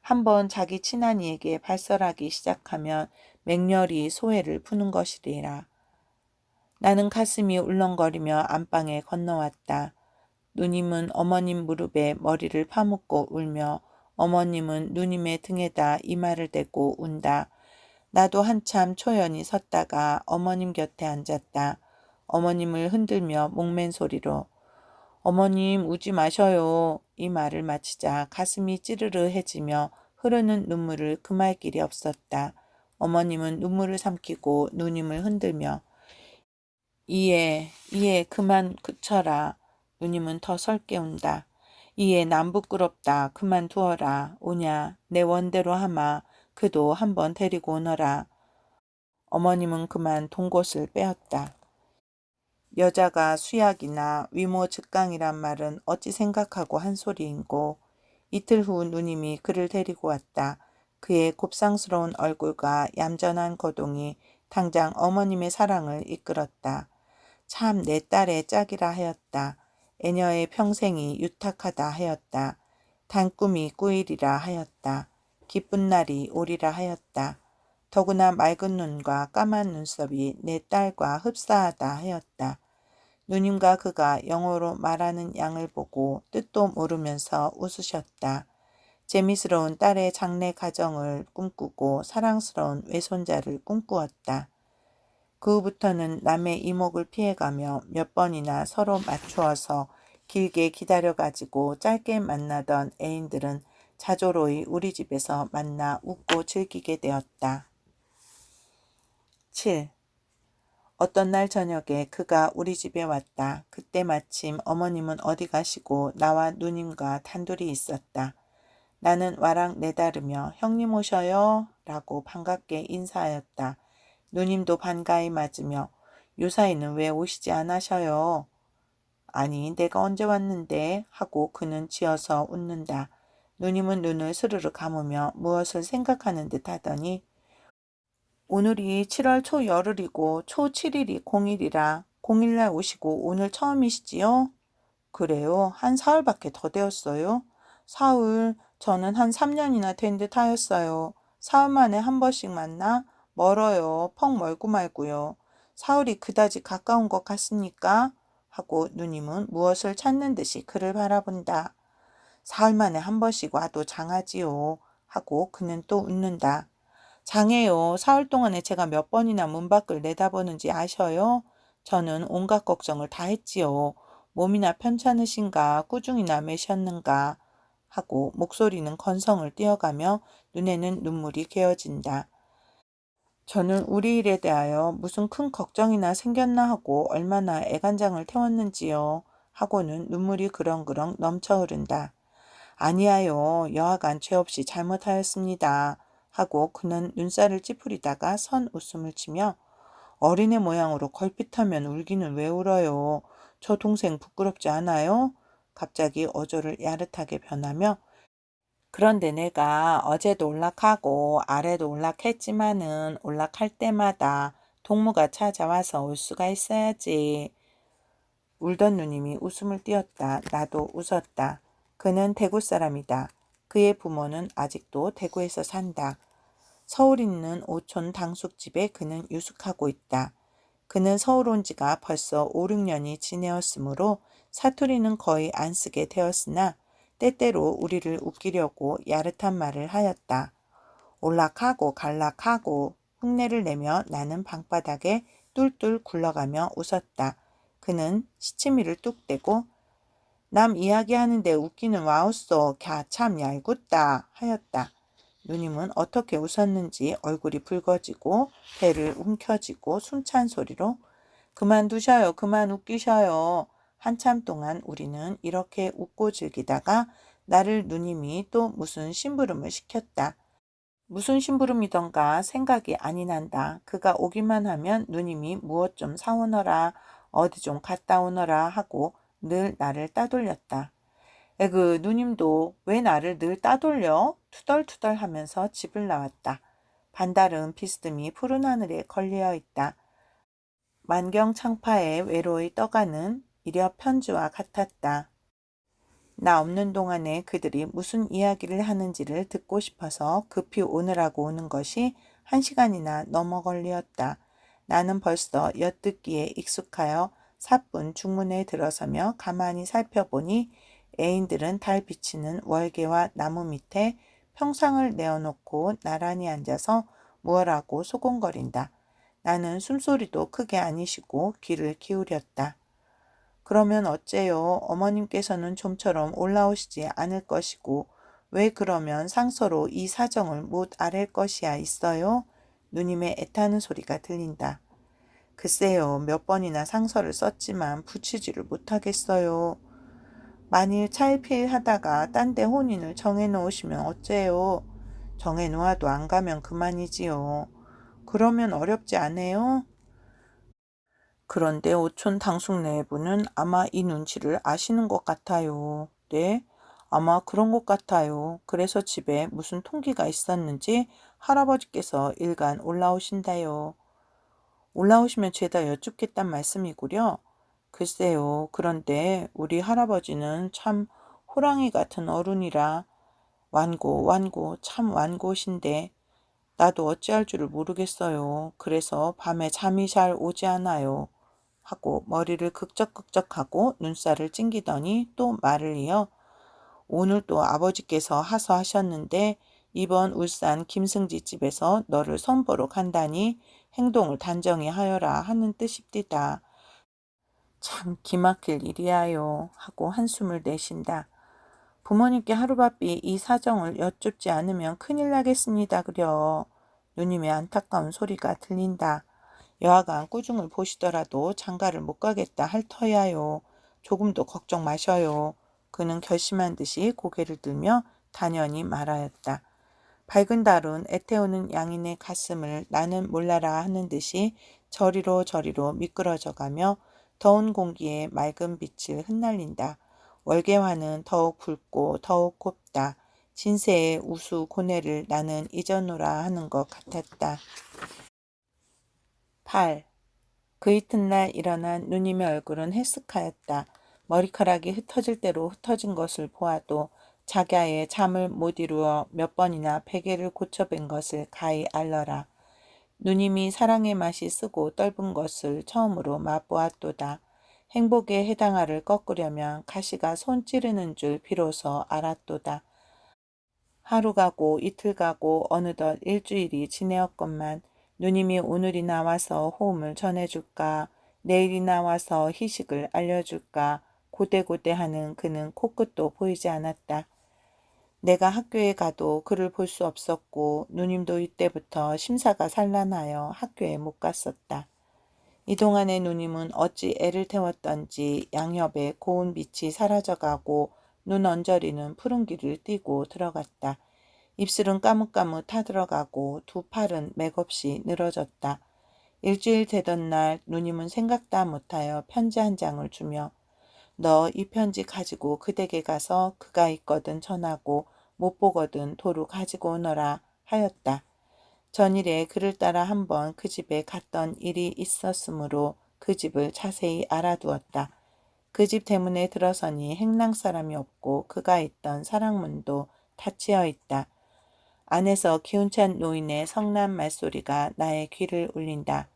한번 자기 친한 이에게 발설하기 시작하면 맹렬히 소회를 푸는 것이리라. 나는 가슴이 울렁거리며 안방에 건너왔다. 누님은 어머님 무릎에 머리를 파묻고 울며 어머님은 누님의 등에다 이마를 대고 운다. 나도 한참 초연히 섰다가 어머님 곁에 앉았다. 어머님을 흔들며 목맨 소리로 어머님 우지 마셔요. 이 말을 마치자 가슴이 찌르르해지며 흐르는 눈물을 금할 길이 없었다. 어머님은 눈물을 삼키고 누님을 흔들며 이에 그만 그쳐라. 누님은 더 설게 운다. 이에 남 부끄럽다. 그만 두어라. 오냐 내 원대로 하마. 그도 한번 데리고 오너라. 어머님은 그만 동곳을 빼었다. 여자가 수약이나 위모 즉강이란 말은 어찌 생각하고 한 소리인고. 이틀 후 누님이 그를 데리고 왔다. 그의 곱상스러운 얼굴과 얌전한 거동이 당장 어머님의 사랑을 이끌었다. 참 내 딸의 짝이라 하였다. 애녀의 평생이 유탁하다 하였다. 단꿈이 꾸이리라 하였다. 기쁜 날이 오리라 하였다. 더구나 맑은 눈과 까만 눈썹이 내 딸과 흡사하다 하였다. 누님과 그가 영어로 말하는 양을 보고 뜻도 모르면서 웃으셨다. 재미스러운 딸의 장래 가정을 꿈꾸고 사랑스러운 외손자를 꿈꾸었다. 그 후부터는 남의 이목을 피해가며 몇 번이나 서로 맞추어서 길게 기다려가지고 짧게 만나던 애인들은 자조로이 우리 집에서 만나 웃고 즐기게 되었다. 7. 어떤 날 저녁에 그가 우리 집에 왔다. 그때 마침 어머님은 어디 가시고 나와 누님과 단둘이 있었다. 나는 와락 내다르며 형님 오셔요 라고 반갑게 인사하였다. 누님도 반가이 맞으며 요사이는 왜 오시지 않으셔요? 아니 내가 언제 왔는데 하고 그는 지어서 웃는다. 누님은 눈을 스르르 감으며 무엇을 생각하는 듯 하더니 오늘이 7월 초열흘이고 초 7일이 공일이라 공일날 오시고 오늘 처음이시지요? 그래요. 한 사흘밖에 더 되었어요. 사흘, 저는 한 3년이나 된 듯 하였어요. 사흘 만에 한 번씩 만나? 멀어요. 펑 멀고 말고요. 사흘이 그다지 가까운 것 같습니까? 하고 누님은 무엇을 찾는 듯이 그를 바라본다. 사흘 만에 한 번씩 와도 장하지요. 하고 그는 또 웃는다. 장해요. 사흘 동안에 제가 몇 번이나 문 밖을 내다보는지 아셔요? 저는 온갖 걱정을 다 했지요. 몸이나 편찮으신가 꾸중이나 매셨는가 하고 목소리는 건성을 띄어가며 눈에는 눈물이 개어진다. 저는 우리 일에 대하여 무슨 큰 걱정이나 생겼나 하고 얼마나 애간장을 태웠는지요 하고는 눈물이 그렁그렁 넘쳐 흐른다. 아니하요. 여하간 죄 없이 잘못하였습니다. 하고 그는 눈살을 찌푸리다가 선 웃음을 치며 어린애 모양으로 걸핏하면 울기는 왜 울어요. 저 동생 부끄럽지 않아요? 갑자기 어조를 야릇하게 변하며 그런데 내가 어제도 올락하고 아래도 올락했지만은 올락할 때마다 동무가 찾아와서 올 수가 있어야지. 울던 누님이 웃음을 띄었다. 나도 웃었다. 그는 대구 사람이다. 그의 부모는 아직도 대구에서 산다. 서울 있는 오촌 당숙집에 그는 유숙하고 있다. 그는 서울 온 지가 벌써 5, 6년이 지내었으므로 사투리는 거의 안 쓰게 되었으나 때때로 우리를 웃기려고 야릇한 말을 하였다. 올락하고 갈락하고 흉내를 내며 나는 방바닥에 뚫뚫 굴러가며 웃었다. 그는 시치미를 뚝 떼고 남 이야기하는데 웃기는 와우쏘 갸 참 얄궂다 하였다. 누님은 어떻게 웃었는지 얼굴이 붉어지고 배를 움켜쥐고 숨찬 소리로 그만두셔요. 그만 웃기셔요. 한참 동안 우리는 이렇게 웃고 즐기다가 나를 누님이 또 무슨 심부름을 시켰다. 무슨 심부름이던가 생각이 아니 난다. 그가 오기만 하면 누님이 무엇 좀 사오너라 어디 좀 갔다 오너라 하고 늘 나를 따돌렸다. 에그 누님도 왜 나를 늘 따돌려? 투덜투덜 하면서 집을 나왔다. 반달은 비스듬히 푸른 하늘에 걸려 있다. 만경창파에 외로이 떠가는 이려 편지와 같았다. 나 없는 동안에 그들이 무슨 이야기를 하는지를 듣고 싶어서 급히 오느라고 오는 것이 1시간이나 넘어 걸리었다. 나는 벌써 엿듣기에 익숙하여 사뿐 중문에 들어서며 가만히 살펴보니 애인들은 달 비치는 월계와 나무 밑에 평상을 내어놓고 나란히 앉아서 무엇라고 소곤거린다. 나는 숨소리도 크게 아니시고 귀를 기울였다. 그러면 어째요? 어머님께서는 좀처럼 올라오시지 않을 것이고 왜 그러면 상서로 이 사정을 못 아랠 것이야 있어요? 누님의 애타는 소리가 들린다. 글쎄요. 몇 번이나 상서를 썼지만 붙이지를 못하겠어요. 만일 차일피일하다가 딴 데 혼인을 정해놓으시면 어째요? 정해놓아도 안 가면 그만이지요. 그러면 어렵지 않아요? 그런데 오촌 당숙 내부는 아마 이 눈치를 아시는 것 같아요. 네? 아마 그런 것 같아요. 그래서 집에 무슨 통기가 있었는지 할아버지께서 일간 올라오신다요. 올라오시면 죄다 여쭙겠단 말씀이구려. 글쎄요. 그런데 우리 할아버지는 참 호랑이 같은 어른이라 완고 참 완고신데 나도 어찌할 줄을 모르겠어요. 그래서 밤에 잠이 잘 오지 않아요. 하고 머리를 극적극적하고 눈살을 찡기더니 또 말을 이어 오늘 또 아버지께서 하소하셨는데 이번 울산 김승지 집에서 너를 선보러 간다니 행동을 단정히 하여라 하는 뜻입디다. 참 기막힐 일이야요 하고 한숨을 내쉰다. 부모님께 하루바삐 이 사정을 여쭙지 않으면 큰일 나겠습니다 그려. 누님의 안타까운 소리가 들린다. 여하간 꾸중을 보시더라도 장가를 못 가겠다 할 터야요. 조금도 걱정 마셔요. 그는 결심한 듯이 고개를 들며 단연히 말하였다. 밝은 달은 애태우는 양인의 가슴을 나는 몰라라 하는 듯이 저리로 저리로 미끄러져 가며 더운 공기에 맑은 빛을 흩날린다. 월계화는 더욱 붉고 더욱 곱다. 진세의 우수 고뇌를 나는 잊어노라 하는 것 같았다. 8. 그 이튿날 일어난 누님의 얼굴은 해쓱하였다. 머리카락이 흩어질 대로 흩어진 것을 보아도 자기의 잠을 못 이루어 몇 번이나 베개를 고쳐뵌 것을 가히 알러라. 누님이 사랑의 맛이 쓰고 떫은 것을 처음으로 맛보았도다. 행복에 해당하를 꺾으려면 가시가 손 찌르는 줄 비로소 알았도다. 하루 가고 이틀 가고 어느덧 일주일이 지내었건만 누님이 오늘이나 와서 호음을 전해줄까, 내일이나 와서 희식을 알려줄까 고대고대하는 그는 코끝도 보이지 않았다. 내가 학교에 가도 그를 볼 수 없었고 누님도 이때부터 심사가 산란하여 학교에 못 갔었다. 이동안의 누님은 어찌 애를 태웠던지 양옆에 고운 빛이 사라져가고 눈 언저리는 푸른 길을 띄고 들어갔다. 입술은 까뭇까뭇 타들어가고 두 팔은 맥없이 늘어졌다. 일주일 되던 날 누님은 생각다 못하여 편지 한 장을 주며 너 이 편지 가지고 그 댁에 가서 그가 있거든 전하고 못 보거든 도로 가지고 오너라 하였다. 전일에 그를 따라 한번 그 집에 갔던 일이 있었으므로 그 집을 자세히 알아두었다. 그 집 대문에 들어서니 행랑 사람이 없고 그가 있던 사랑문도 닫히어 있다. 안에서 기운찬 노인의 성난 말소리가 나의 귀를 울린다.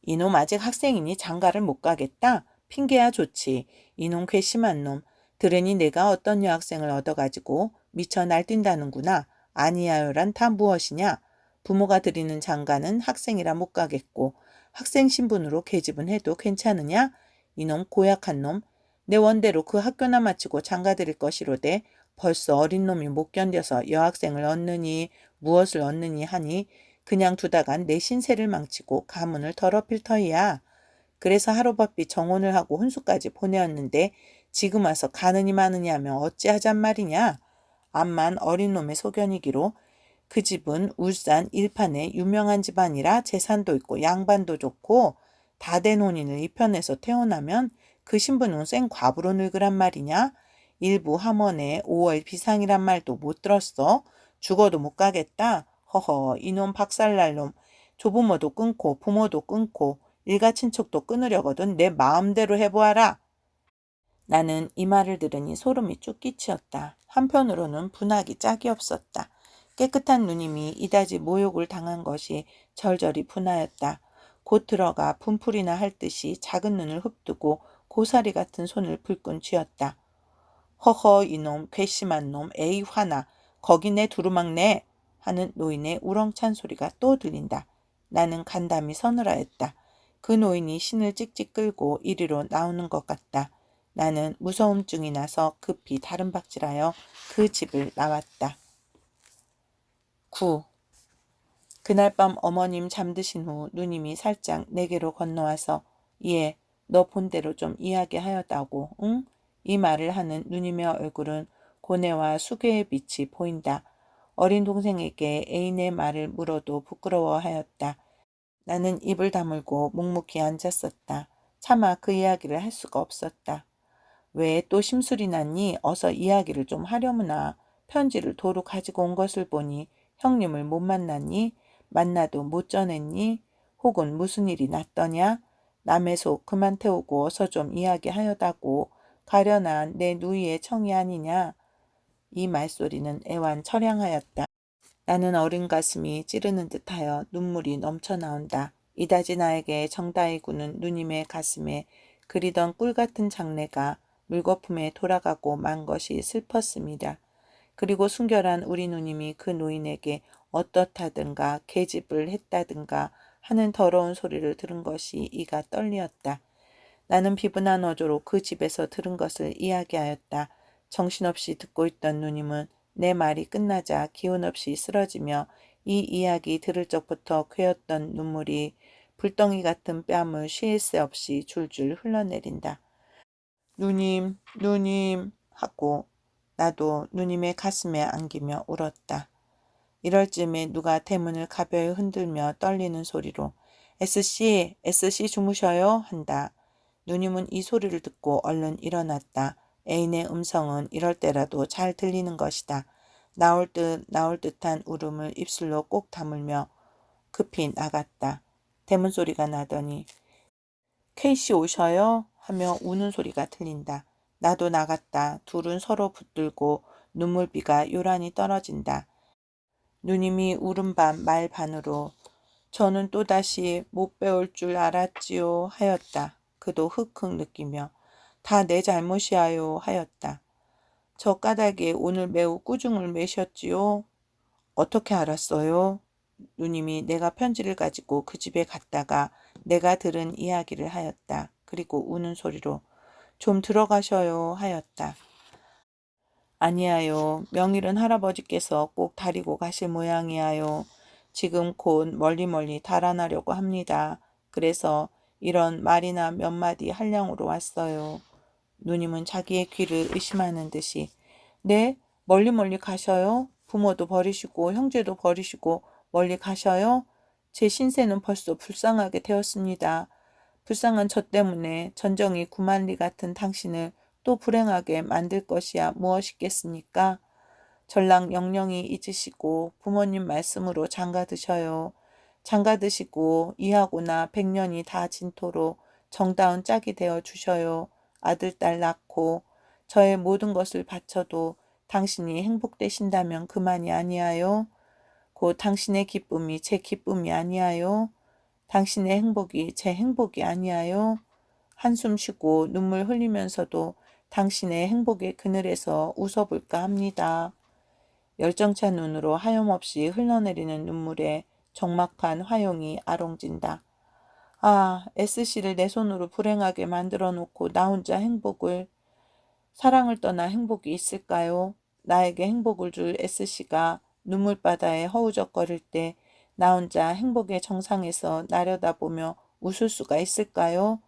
이놈 아직 학생이니 장가를 못 가겠다? 핑계야 좋지. 이놈 괘씸한 놈. 들으니 내가 어떤 여학생을 얻어가지고 미쳐 날뛴다는구나. 아니야요란 다 무엇이냐? 부모가 드리는 장가는 학생이라 못 가겠고 학생 신분으로 계집은 해도 괜찮으냐? 이놈 고약한 놈. 내 원대로 그 학교나 마치고 장가 드릴 것이로되 벌써 어린 놈이 못 견뎌서 여학생을 얻느니 무엇을 얻느니 하니 그냥 두다간 내 신세를 망치고 가문을 더럽힐 터이야. 그래서 하루바삐 정혼을 하고 혼수까지 보내었는데 지금 와서 가느니 마느니 하면 어찌하잔 말이냐. 암만 어린 놈의 소견이기로 그 집은 울산 일판의 유명한 집안이라 재산도 있고 양반도 좋고 다 된 혼인을 이편에서 태어나면 그 신부는 생 과부로 늙으란 말이냐. 일부 함원에 5월 비상이란 말도 못 들었어. 죽어도 못 가겠다. 허허 이놈 박살날 놈. 조부모도 끊고 부모도 끊고 일가친척도 끊으려거든 내 마음대로 해보아라. 나는 이 말을 들으니 소름이 쭉 끼치었다. 한편으로는 분하기 짝이 없었다. 깨끗한 누님이 이다지 모욕을 당한 것이 절절히 분하였다. 곧 들어가 분풀이나 할 듯이 작은 눈을 흡뜨고 고사리 같은 손을 불끈 쥐었다. 허허 이놈 괘씸한 놈 에이 화나 거기 내 두루막내 하는 노인의 우렁찬 소리가 또 들린다. 나는 간담이 서늘하였다. 그 노인이 신을 찍찍 끌고 이리로 나오는 것 같다. 나는 무서움증이 나서 급히 다른 박질하여 그 집을 나왔다. 9. 그날 밤 어머님 잠드신 후 누님이 살짝 내게로 건너와서 예, 너 본대로 좀 이야기하였다고, 응? 이 말을 하는 누님의 얼굴은 고뇌와 수괴의 빛이 보인다. 어린 동생에게 애인의 말을 물어도 부끄러워하였다. 나는 입을 다물고 묵묵히 앉았었다. 차마 그 이야기를 할 수가 없었다. 왜 또 심술이 났니? 어서 이야기를 좀 하려무나. 편지를 도로 가지고 온 것을 보니 형님을 못 만났니? 만나도 못 전했니? 혹은 무슨 일이 났더냐? 남의 속 그만 태우고 어서 좀 이야기하여다고 가련한 내 누이의 청이 아니냐? 이 말소리는 애완 처량하였다. 나는 어린 가슴이 찌르는 듯하여 눈물이 넘쳐나온다. 이다지 나에게 정다이 구는 누님의 가슴에 그리던 꿀같은 장래가 물거품에 돌아가고 만 것이 슬펐습니다. 그리고 순결한 우리 누님이 그 노인에게 어떻다든가 계집을 했다든가 하는 더러운 소리를 들은 것이 이가 떨리었다. 나는 비분한 어조로 그 집에서 들은 것을 이야기하였다. 정신없이 듣고 있던 누님은 내 말이 끝나자 기운 없이 쓰러지며 이 이야기 들을 적부터 괴었던 눈물이 불덩이 같은 뺨을 쉴 새 없이 줄줄 흘러내린다. 누님, 누님 하고 나도 누님의 가슴에 안기며 울었다. 이럴 즈음에 누가 대문을 가벼이 흔들며 떨리는 소리로 S씨, S씨 주무셔요? 한다. 누님은 이 소리를 듣고 얼른 일어났다. 애인의 음성은 이럴 때라도 잘 들리는 것이다. 나올 듯한 울음을 입술로 꼭 다물며 급히 나갔다. 대문 소리가 나더니 케이씨 오셔요? 하며 우는 소리가 들린다. 나도 나갔다. 둘은 서로 붙들고 눈물비가 요란히 떨어진다. 누님이 울음 반 말 반으로 저는 또다시 못 배울 줄 알았지요 하였다. 그도 흑흑 느끼며 다 내 잘못이야요 하였다. 저 까닭에 오늘 매우 꾸중을 매셨지요. 어떻게 알았어요? 누님이 내가 편지를 가지고 그 집에 갔다가 내가 들은 이야기를 하였다. 그리고 우는 소리로 좀 들어가셔요 하였다. 아니야요. 명일은 할아버지께서 꼭 다리고 가실 모양이야요. 지금 곧 멀리 달아나려고 합니다. 그래서 이런 말이나 몇 마디 한량으로 왔어요. 누님은 자기의 귀를 의심하는 듯이 네? 멀리 가셔요? 부모도 버리시고 형제도 버리시고 멀리 가셔요? 제 신세는 벌써 불쌍하게 되었습니다. 불쌍한 저 때문에 전정이 구만리 같은 당신을 또 불행하게 만들 것이야 무엇이겠습니까? 전랑 영영이 잊으시고 부모님 말씀으로 장가 드셔요. 장가 드시고 이하고나 100년이 다 진토로 정다운 짝이 되어 주셔요. 아들, 딸 낳고 저의 모든 것을 바쳐도 당신이 행복되신다면 그만이 아니하요. 곧 당신의 기쁨이 제 기쁨이 아니하요. 당신의 행복이 제 행복이 아니하요. 한숨 쉬고 눈물 흘리면서도 당신의 행복의 그늘에서 웃어볼까 합니다. 열정찬 눈으로 하염없이 흘러내리는 눈물에 적막한 화용이 아롱진다. 아, S씨를 내 손으로 불행하게 만들어 놓고 나 혼자 행복을, 사랑을 떠나 행복이 있을까요? 나에게 행복을 줄 S씨가 눈물바다에 허우적거릴 때 나 혼자 행복의 정상에서 나려다보며 웃을 수가 있을까요?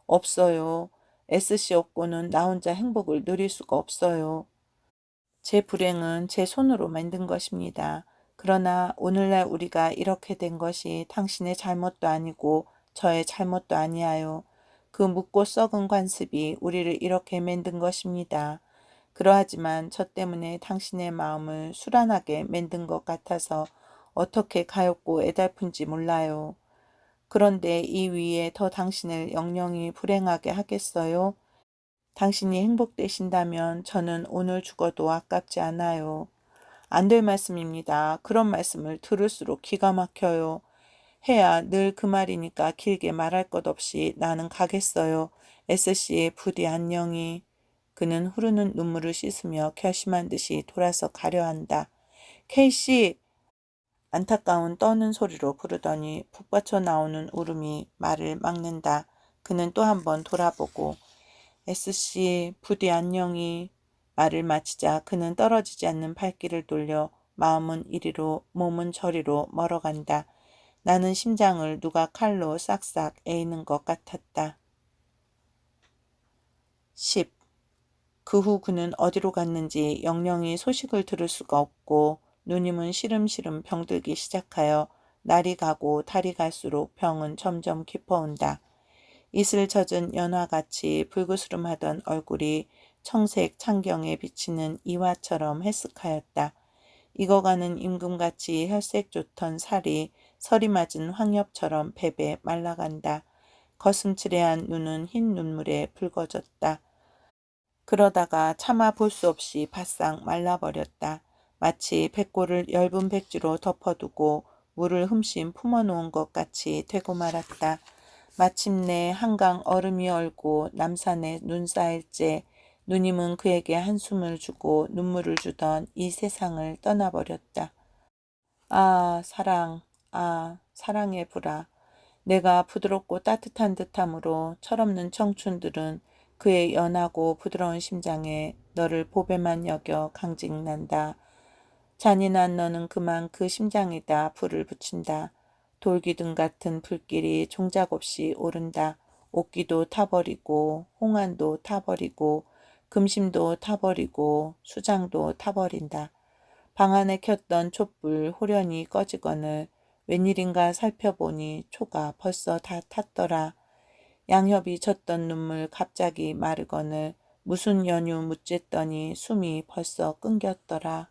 없어요. S씨 없고는 나 혼자 행복을 누릴 수가 없어요. 제 불행은 제 손으로 만든 것입니다. 그러나 오늘날 우리가 이렇게 된 것이 당신의 잘못도 아니고 저의 잘못도 아니하요. 그 묻고 썩은 관습이 우리를 이렇게 만든 것입니다. 그러하지만 저 때문에 당신의 마음을 수란하게 만든 것 같아서 어떻게 가엾고 애달픈지 몰라요. 그런데 이 위에 더 당신을 영영이 불행하게 하겠어요? 당신이 행복되신다면 저는 오늘 죽어도 아깝지 않아요. 안 될 말씀입니다. 그런 말씀을 들을수록 기가 막혀요. 해야 늘 그 말이니까 길게 말할 것 없이 나는 가겠어요. S씨의 부디 안녕히. 그는 흐르는 눈물을 씻으며 결심한 듯이 돌아서 가려 한다. K씨! 안타까운 떠는 소리로 부르더니 북받쳐 나오는 울음이 말을 막는다. 그는 또 한 번 돌아보고 S씨, 부디 안녕히. 말을 마치자 그는 떨어지지 않는 발길을 돌려 마음은 이리로 몸은 저리로 멀어간다. 나는 심장을 누가 칼로 싹싹 에이는 것 같았다. 10. 그 후 그는 어디로 갔는지 영영이 소식을 들을 수가 없고 누님은 시름시름 병들기 시작하여 날이 가고 달이 갈수록 병은 점점 깊어온다. 이슬 젖은 연화같이 불그스름하던 얼굴이 청색 창경에 비치는 이화처럼 해쓱하였다. 익어가는 임금같이 혈색 좋던 살이 서리 맞은 황엽처럼 베베 말라간다. 거슴츠레한 눈은 흰 눈물에 붉어졌다. 그러다가 차마 볼 수 없이 바싹 말라버렸다. 마치 백골을 엷은 백지로 덮어두고 물을 흠씬 품어놓은 것 같이 되고 말았다. 마침내 한강 얼음이 얼고 남산에 눈 쌓일째 누님은 그에게 한숨을 주고 눈물을 주던 이 세상을 떠나버렸다. 아, 사랑, 아, 사랑의 불아. 내가 부드럽고 따뜻한 듯함으로 철없는 청춘들은 그의 연하고 부드러운 심장에 너를 보배만 여겨 강직난다. 잔인한 너는 그만 그 심장에다 불을 붙인다. 돌기둥 같은 불길이 종작 없이 오른다. 옥기도 타버리고 홍안도 타버리고 금심도 타버리고 수장도 타버린다. 방 안에 켰던 촛불 호련히 꺼지거늘 웬일인가 살펴보니 초가 벌써 다 탔더라. 양협이 젖던 눈물 갑자기 마르거늘 무슨 연유 묻쨌더니 숨이 벌써 끊겼더라.